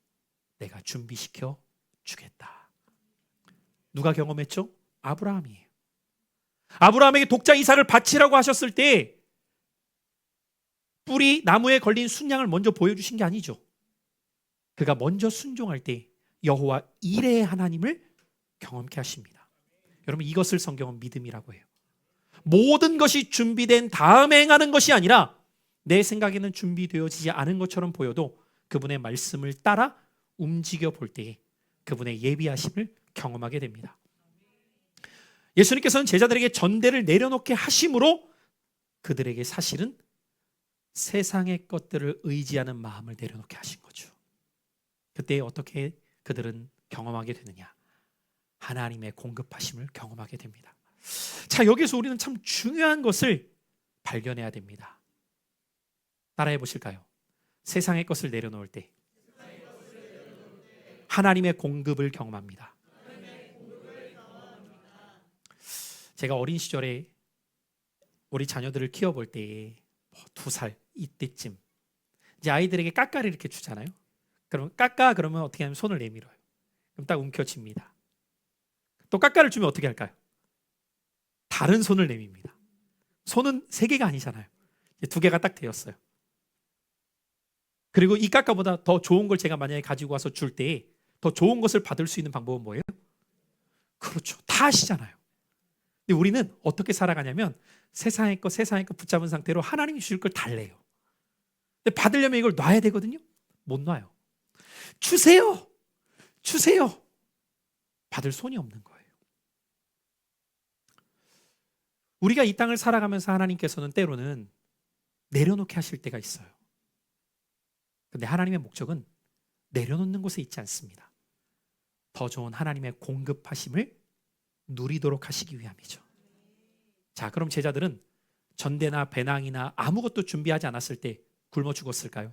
내가 준비시켜 주겠다. 누가 경험했죠? 아브라함이에요. 아브라함에게 독자 이삭을 바치라고 하셨을 때 뿔이 나무에 걸린 순양을 먼저 보여주신 게 아니죠. 그가 먼저 순종할 때 여호와 이레의 하나님을 경험케 하십니다. 여러분, 이것을 성경은 믿음이라고 해요. 모든 것이 준비된 다음에 행하는 것이 아니라 내 생각에는 준비되어지지 않은 것처럼 보여도 그분의 말씀을 따라 움직여 볼 때에 그분의 예비하심을 경험하게 됩니다. 예수님께서는 제자들에게 전대를 내려놓게 하심으로 그들에게 사실은 세상의 것들을 의지하는 마음을 내려놓게 하신 거죠. 그때 어떻게 그들은 경험하게 되느냐? 하나님의 공급하심을 경험하게 됩니다. 자, 여기서 우리는 참 중요한 것을 발견해야 됩니다. 따라해 보실까요? 세상의 것을 내려놓을 때 하나님의 공급을 경험합니다. 제가 어린 시절에 우리 자녀들을 키워볼 때에 2살 이때쯤 이제 아이들에게 까까를 이렇게 주잖아요. 그러면 까까 그러면 어떻게 하면 손을 내밀어요. 그럼 딱 움켜쥡니다. 또 까까를 주면 어떻게 할까요? 다른 손을 내밉니다. 손은 3개가 아니잖아요. 2개가 딱 되었어요. 그리고 이 까까보다 더 좋은 걸 제가 만약에 가지고 와서 줄 때에 더 좋은 것을 받을 수 있는 방법은 뭐예요? 그렇죠. 다 아시잖아요. 근데 우리는 어떻게 살아가냐면 세상의 것 붙잡은 상태로 하나님이 주실 걸 달래요. 근데 받으려면 이걸 놔야 되거든요. 못 놔요. 주세요. 받을 손이 없는 거예요. 우리가 이 땅을 살아가면서 하나님께서는 때로는 내려놓게 하실 때가 있어요. 근데 하나님의 목적은 내려놓는 곳에 있지 않습니다. 더 좋은 하나님의 공급하심을 누리도록 하시기 위함이죠. 자, 그럼 제자들은 전대나 배낭이나 아무것도 준비하지 않았을 때 굶어 죽었을까요?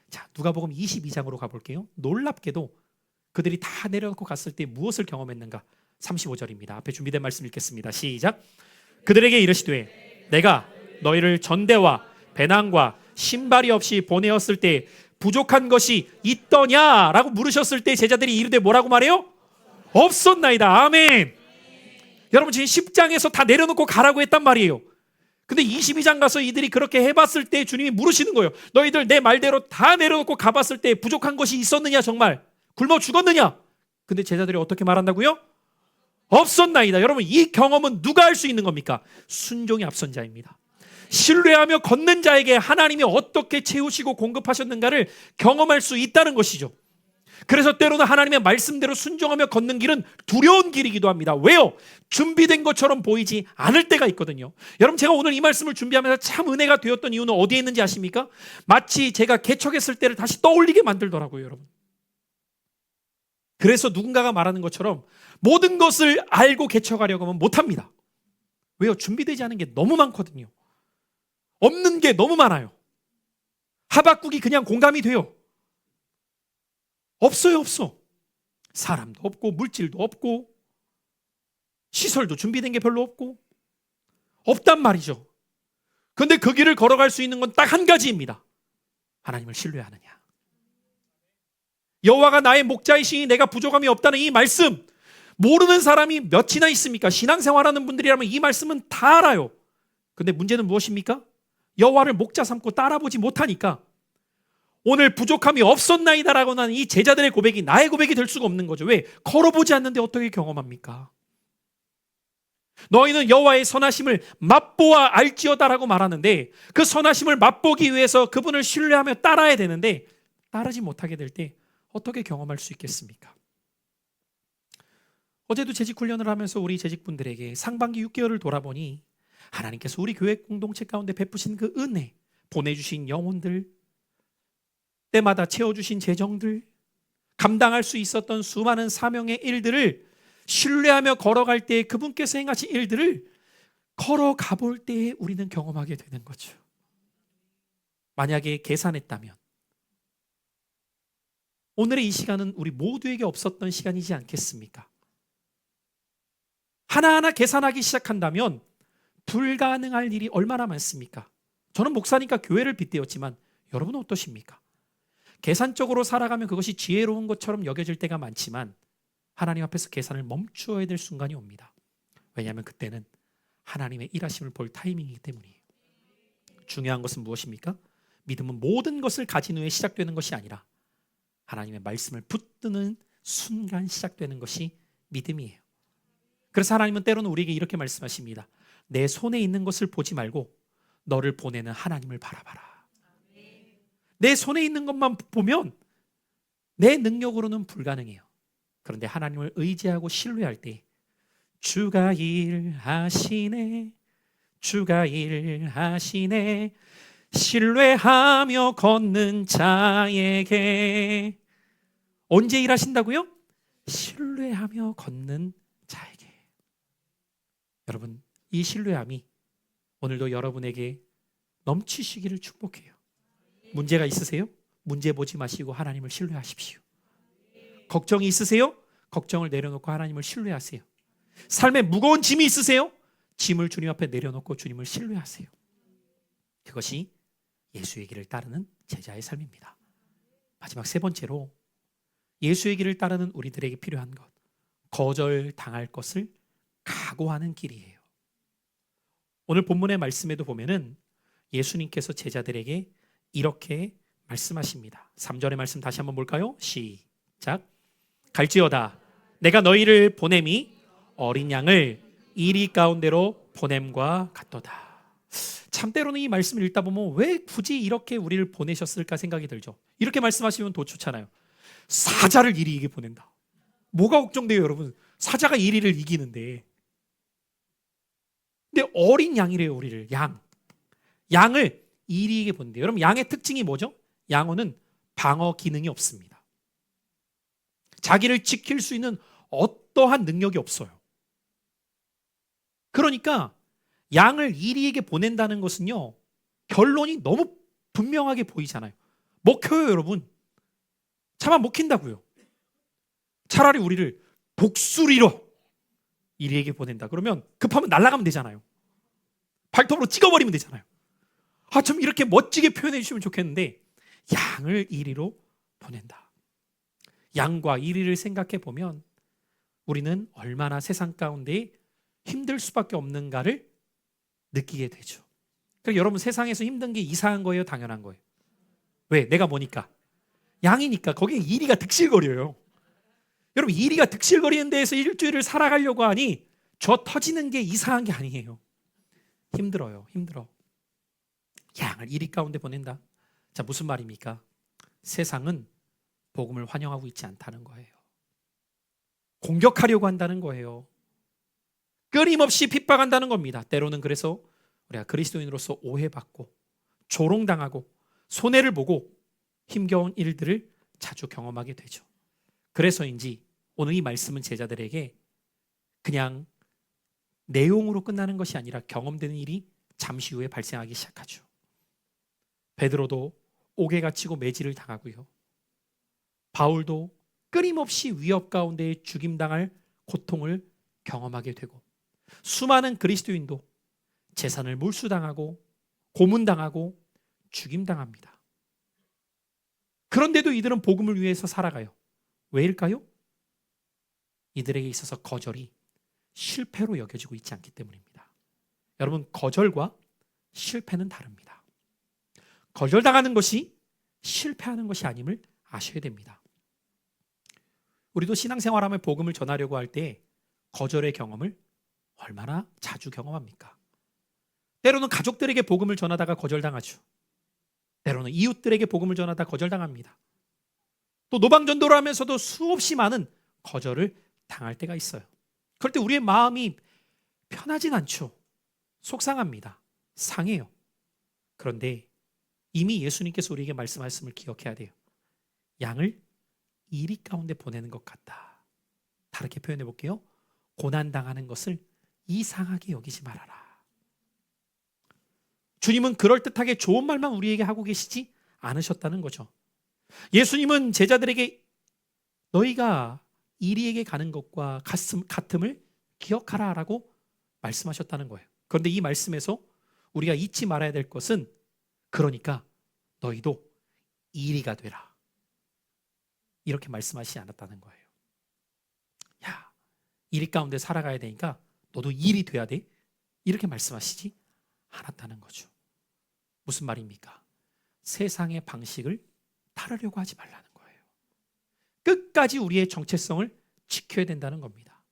자, 누가복음 22장으로 가볼게요. 놀랍게도 그들이 다 내려놓고 갔을 때 무엇을 경험했는가? 35절입니다. 앞에 준비된 말씀 읽겠습니다. 시작. 그들에게 이르시되 내가 너희를 전대와 배낭과 신발이 없이 보내었을 때 부족한 것이 있더냐라고 물으셨을 때 제자들이 이르되 뭐라고 말해요? 없었나이다. 아멘. 여러분 지금 10장에서 다 내려놓고 가라고 했단 말이에요. 근데 22장 가서 이들이 그렇게 해봤을 때 주님이 물으시는 거예요. 너희들 내 말대로 다 내려놓고 가봤을 때 부족한 것이 있었느냐? 정말 굶어 죽었느냐? 근데 제자들이 어떻게 말한다고요? 없었나이다. 여러분 이 경험은 누가 할 수 있는 겁니까? 순종이 앞선 자입니다. 신뢰하며 걷는 자에게 하나님이 어떻게 채우시고 공급하셨는가를 경험할 수 있다는 것이죠. 그래서 때로는 하나님의 말씀대로 순종하며 걷는 길은 두려운 길이기도 합니다. 왜요? 준비된 것처럼 보이지 않을 때가 있거든요. 여러분 제가 오늘 이 말씀을 준비하면서 참 은혜가 되었던 이유는 어디에 있는지 아십니까? 마치 제가 개척했을 때를 다시 떠올리게 만들더라고요. 여러분. 그래서 누군가가 말하는 것처럼 모든 것을 알고 개척하려고 하면 못합니다. 왜요? 준비되지 않은 게 너무 많거든요. 없는 게 너무 많아요. 하박국이 그냥 공감이 돼요. 없어요. 사람도 없고 물질도 없고 시설도 준비된 게 별로 없고 없단 말이죠. 그런데 그 길을 걸어갈 수 있는 건 딱 한 가지입니다. 하나님을 신뢰하느냐. 여호와가 나의 목자이시니 내가 부족함이 없다는 이 말씀, 모르는 사람이 몇이나 있습니까? 신앙생활하는 분들이라면 이 말씀은 다 알아요. 근데 문제는 무엇입니까? 여호와를 목자 삼고 따라보지 못하니까 오늘 부족함이 없었나이다라고 하는 이 제자들의 고백이 나의 고백이 될 수가 없는 거죠. 왜? 걸어보지 않는데 어떻게 경험합니까? 너희는 여호와의 선하심을 맛보아 알지어다라고 말하는데 그 선하심을 맛보기 위해서 그분을 신뢰하며 따라야 되는데 따르지 못하게 될 때 어떻게 경험할 수 있겠습니까? 어제도 재직 훈련을 하면서 우리 재직분들에게 상반기 6개월을 돌아보니 하나님께서 우리 교회 공동체 가운데 베푸신 그 은혜, 보내주신 영혼들, 때마다 채워주신 재정들, 감당할 수 있었던 수많은 사명의 일들을 신뢰하며 걸어갈 때 그분께서 행하신 일들을 걸어가 볼 때에 우리는 경험하게 되는 거죠. 만약에 계산했다면 오늘의 이 시간은 우리 모두에게 없었던 시간이지 않겠습니까? 하나하나 계산하기 시작한다면 불가능할 일이 얼마나 많습니까? 저는 목사니까 교회를 빗대었지만 여러분은 어떠십니까? 계산적으로 살아가면 그것이 지혜로운 것처럼 여겨질 때가 많지만 하나님 앞에서 계산을 멈추어야 될 순간이 옵니다. 왜냐하면 그때는 하나님의 일하심을 볼 타이밍이기 때문이에요. 중요한 것은 무엇입니까? 믿음은 모든 것을 가진 후에 시작되는 것이 아니라 하나님의 말씀을 붙드는 순간 시작되는 것이 믿음이에요. 그래서 하나님은 때로는 우리에게 이렇게 말씀하십니다. 내 손에 있는 것을 보지 말고 너를 보내는 하나님을 바라봐라. 내 손에 있는 것만 보면 내 능력으로는 불가능해요. 그런데 하나님을 의지하고 신뢰할 때 주가 일하시네, 주가 일하시네, 신뢰하며 걷는 자에게. 언제 일하신다고요? 신뢰하며 걷는 자에게. 여러분, 이 신뢰함이 오늘도 여러분에게 넘치시기를 축복해요. 문제가 있으세요? 문제 보지 마시고 하나님을 신뢰하십시오. 걱정이 있으세요? 걱정을 내려놓고 하나님을 신뢰하세요. 삶에 무거운 짐이 있으세요? 짐을 주님 앞에 내려놓고 주님을 신뢰하세요. 그것이 예수의 길을 따르는 제자의 삶입니다. 마지막 세 번째로, 예수의 길을 따르는 우리들에게 필요한 것, 거절당할 것을 각오하는 길이에요. 오늘 본문의 말씀에도 보면은 예수님께서 제자들에게 이렇게 말씀하십니다. 3절의 말씀 다시 한번 볼까요? 시작. 갈지어다 내가 너희를 보냄이 어린 양을 이리 가운데로 보냄과 같도다. 참 때로는 이 말씀을 읽다 보면 왜 굳이 이렇게 우리를 보내셨을까 생각이 들죠. 이렇게 말씀하시면 더 좋잖아요. 사자를 이리 이게 보낸다. 뭐가 걱정돼요, 여러분? 사자가 이리를 이기는데. 근데 어린 양이래요, 우리를. 양을 이리에게 본대요. 여러분, 양의 특징이 뭐죠? 양어는 방어 기능이 없습니다. 자기를 지킬 수 있는 어떠한 능력이 없어요. 그러니까 양을 이리에게 보낸다는 것은요, 결론이 너무 분명하게 보이잖아요. 먹혀요, 여러분. 차마 먹힌다고요. 차라리 우리를 독수리로 이리에게 보낸다. 그러면 급하면 날아가면 되잖아요. 발톱으로 찍어버리면 되잖아요. 좀 이렇게 멋지게 표현해 주시면 좋겠는데, 양을 이리로 보낸다. 양과 이리를 생각해 보면 우리는 얼마나 세상 가운데 힘들 수밖에 없는가를 느끼게 되죠. 그러니까 여러분, 세상에서 힘든 게 이상한 거예요, 당연한 거예요? 왜? 내가 뭐니까? 양이니까. 거기에 이리가 득실거려요. 여러분, 이리가 득실거리는 데에서 일주일을 살아가려고 하니 저 터지는 게 이상한 게 아니에요. 힘들어요. 힘들어. 양을 이리 가운데 보낸다. 자, 무슨 말입니까? 세상은 복음을 환영하고 있지 않다는 거예요. 공격하려고 한다는 거예요. 끊임없이 핍박한다는 겁니다. 때로는 그래서 우리가 그리스도인으로서 오해받고 조롱당하고 손해를 보고 힘겨운 일들을 자주 경험하게 되죠. 그래서인지 오늘 이 말씀은 제자들에게 그냥 내용으로 끝나는 것이 아니라 경험되는 일이 잠시 후에 발생하기 시작하죠. 베드로도 옥에 갇히고 매질을 당하고요. 바울도 끊임없이 위협 가운데 죽임당할 고통을 경험하게 되고, 수많은 그리스도인도 재산을 몰수당하고 고문당하고 죽임당합니다. 그런데도 이들은 복음을 위해서 살아가요. 왜일까요? 이들에게 있어서 거절이 실패로 여겨지고 있지 않기 때문입니다. 여러분, 거절과 실패는 다릅니다. 거절당하는 것이 실패하는 것이 아님을 아셔야 됩니다. 우리도 신앙생활하며 복음을 전하려고 할 때 거절의 경험을 얼마나 자주 경험합니까? 때로는 가족들에게 복음을 전하다가 거절당하죠. 때로는 이웃들에게 복음을 전하다 거절당합니다. 또 노방전도를 하면서도 수없이 많은 거절을 당할 때가 있어요. 그럴 때 우리의 마음이 편하진 않죠. 속상합니다. 상해요. 그런데 이미 예수님께서 우리에게 말씀하셨음을 기억해야 돼요. 양을 이리 가운데 보내는 것 같다. 다르게 표현해 볼게요. 고난당하는 것을 이상하게 여기지 말아라. 주님은 그럴듯하게 좋은 말만 우리에게 하고 계시지 않으셨다는 거죠. 예수님은 제자들에게 너희가 이리에게 가는 것과 같음을 기억하라 라고 말씀하셨다는 거예요. 그런데 이 말씀에서 우리가 잊지 말아야 될 것은, 그러니까 너희도 이리가 되라, 이렇게 말씀하시지 않았다는 거예요. 야, 이리 가운데 살아가야 되니까 너도 일이 돼야 돼, 이렇게 말씀하시지 않았다는 거죠. 무슨 말입니까? 세상의 방식을 따르려고 하지 말라는 거예요. 끝까지 우리의 정체성을 지켜야 된다는 겁니다.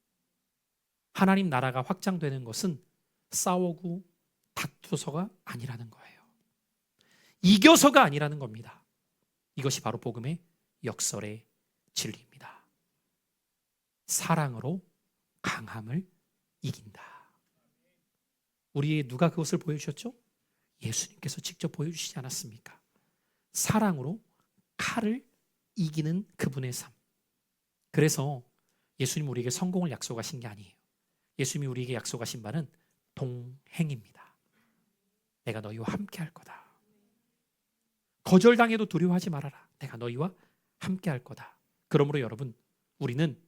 하나님 나라가 확장되는 것은 싸우고 다투서가 아니라는 거예요. 이겨서가 아니라는 겁니다. 이것이 바로 복음의 역설의 진리입니다. 사랑으로 강함을 이긴다. 우리의 누가 그것을 보여주셨죠? 예수님께서 직접 보여주시지 않았습니까? 사랑으로 칼을 이기는 그분의 삶. 그래서 예수님 우리에게 성공을 약속하신 게 아니에요. 예수님이 우리에게 약속하신 바는 동행입니다. 내가 너희와 함께 할 거다. 거절당해도 두려워하지 말아라. 내가 너희와 함께 할 거다. 그러므로 여러분, 우리는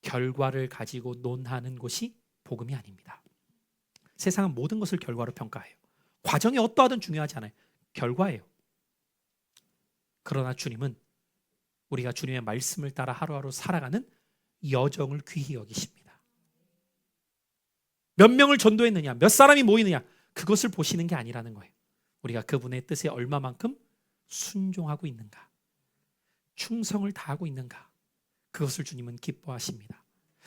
결과를 가지고 논하는 것이 복음이 아닙니다. 세상은 모든 것을 결과로 평가해요. 과정이 어떠하든 중요하지 않아요. 결과예요. 그러나 주님은 우리가 주님의 말씀을 따라 하루하루 살아가는 여정을 귀히 여기십니다. 몇 명을 전도했느냐, 몇 사람이 모이느냐, 그것을 보시는 게 아니라는 거예요. 우리가 그분의 뜻에 얼마만큼 순종하고 있는가, 충성을 다하고 있는가, 그것을 주님은 기뻐하십니다.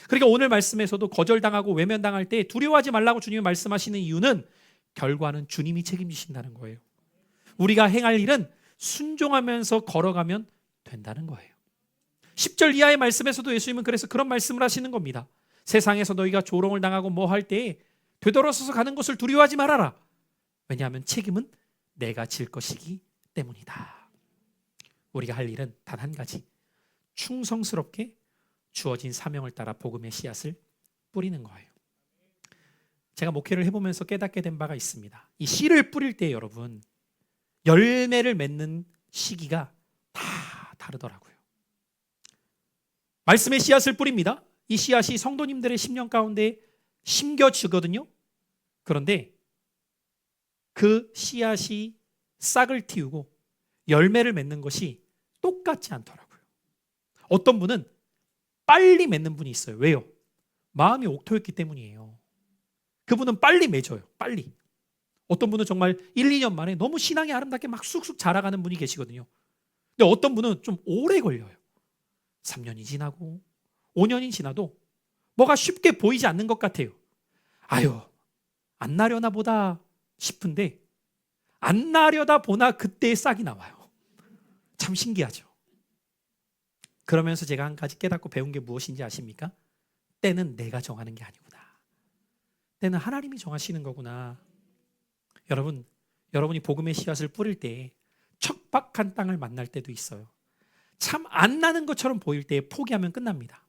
그러니까 오늘 말씀에서도 거절당하고 외면당할 때 두려워하지 말라고 주님이 말씀하시는 이유는 결과는 주님이 책임지신다는 거예요. 우리가 행할 일은 순종하면서 걸어가면 된다는 거예요. 10절 이하의 말씀에서도 예수님은 그래서 그런 말씀을 하시는 겁니다. 세상에서 너희가 조롱을 당하고 뭐 할 때에 되돌아서서 가는 것을 두려워하지 말아라. 왜냐하면 책임은 내가 질 것이기 때문이다. 우리가 할 일은 단 한 가지, 충성스럽게 주어진 사명을 따라 복음의 씨앗을 뿌리는 거예요. 제가 목회를 해보면서 깨닫게 된 바가 있습니다. 이 씨를 뿌릴 때 여러분, 열매를 맺는 시기가 다 다르더라고요. 말씀의 씨앗을 뿌립니다. 이 씨앗이 성도님들의 심령 가운데 심겨지거든요. 그런데 그 씨앗이 싹을 틔우고 열매를 맺는 것이 똑같지 않더라고요. 어떤 분은 빨리 맺는 분이 있어요. 왜요? 마음이 옥토였기 때문이에요. 그분은 빨리 맺어요. 빨리. 어떤 분은 정말 1, 2년 만에 너무 신앙이 아름답게 막 쑥쑥 자라가는 분이 계시거든요. 근데 어떤 분은 좀 오래 걸려요. 3년이 지나고 5년이 지나도 뭐가 쉽게 보이지 않는 것 같아요. 아유, 안 나려나 보다 싶은데 안 나려다 보나 그때의 싹이 나와요. 참 신기하죠. 그러면서 제가 한 가지 깨닫고 배운 게 무엇인지 아십니까? 때는 내가 정하는 게 아니구나. 때는 하나님이 정하시는 거구나. 여러분, 여러분이 복음의 씨앗을 뿌릴 때 척박한 땅을 만날 때도 있어요. 참 안 나는 것처럼 보일 때 포기하면 끝납니다.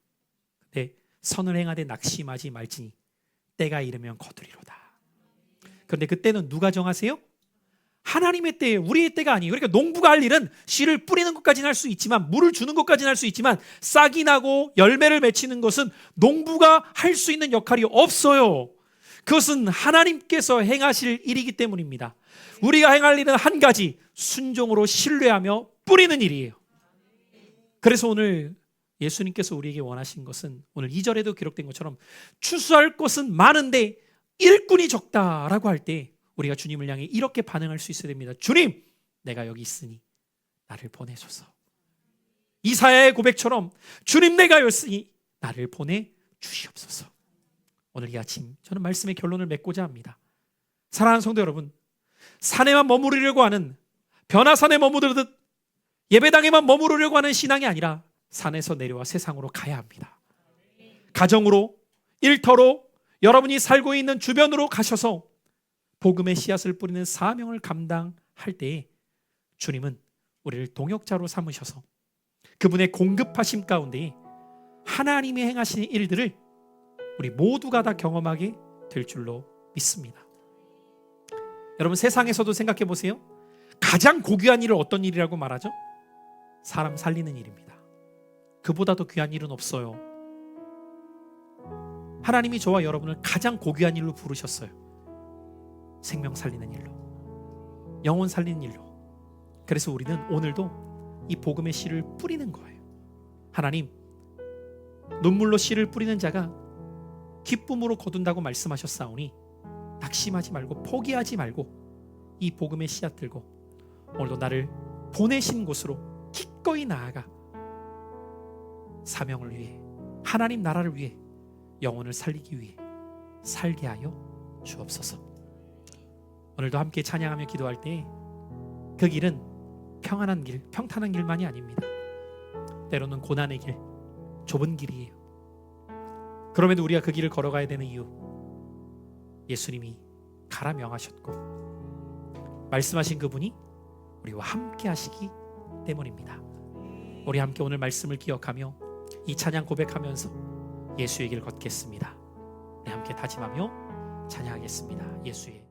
근데 선을 행하되 낙심하지 말지니 때가 이르면 거두리로다. 그런데 그때는 누가 정하세요? 하나님의 때예요. 우리의 때가 아니에요. 그러니까 농부가 할 일은 씨를 뿌리는 것까지는 할 수 있지만, 물을 주는 것까지는 할 수 있지만, 싹이 나고 열매를 맺히는 것은 농부가 할 수 있는 역할이 없어요. 그것은 하나님께서 행하실 일이기 때문입니다. 우리가 행할 일은 한 가지, 순종으로 신뢰하며 뿌리는 일이에요. 그래서 오늘 예수님께서 우리에게 원하신 것은 오늘 2절에도 기록된 것처럼 추수할 것은 많은데 일꾼이 적다라고 할 때 우리가 주님을 향해 이렇게 반응할 수 있어야 됩니다. 주님, 내가 여기 있으니 나를 보내소서. 이사야의 고백처럼 주님, 내가 여기 있으니 나를 보내주시옵소서. 오늘 이 아침 저는 말씀의 결론을 맺고자 합니다. 사랑하는 성도 여러분, 산에만 머무르려고 하는, 변화산에 머무르듯 예배당에만 머무르려고 하는 신앙이 아니라 산에서 내려와 세상으로 가야 합니다. 가정으로, 일터로, 여러분이 살고 있는 주변으로 가셔서 복음의 씨앗을 뿌리는 사명을 감당할 때에 주님은 우리를 동역자로 삼으셔서 그분의 공급하심 가운데 하나님이 행하시는 일들을 우리 모두가 다 경험하게 될 줄로 믿습니다. 여러분, 세상에서도 생각해 보세요. 가장 고귀한 일을 어떤 일이라고 말하죠? 사람 살리는 일입니다. 그보다 더 귀한 일은 없어요. 하나님이 저와 여러분을 가장 고귀한 일로 부르셨어요. 생명 살리는 일로, 영혼 살리는 일로. 그래서 우리는 오늘도 이 복음의 씨를 뿌리는 거예요. 하나님, 눈물로 씨를 뿌리는 자가 기쁨으로 거둔다고 말씀하셨사오니 낙심하지 말고 포기하지 말고 이 복음의 씨앗 들고 오늘도 나를 보내신 곳으로 기꺼이 나아가 사명을 위해, 하나님 나라를 위해, 영혼을 살리기 위해 살게 하여 주옵소서. 오늘도 함께 찬양하며 기도할 때 그 길은 평안한 길, 평탄한 길만이 아닙니다. 때로는 고난의 길, 좁은 길이에요. 그럼에도 우리가 그 길을 걸어가야 되는 이유, 예수님이 가라 명하셨고 말씀하신 그분이 우리와 함께 하시기 때문입니다. 우리 함께 오늘 말씀을 기억하며 이 찬양 고백하면서 예수의 길 걷겠습니다. 우리 함께 다짐하며 찬양하겠습니다. 예수의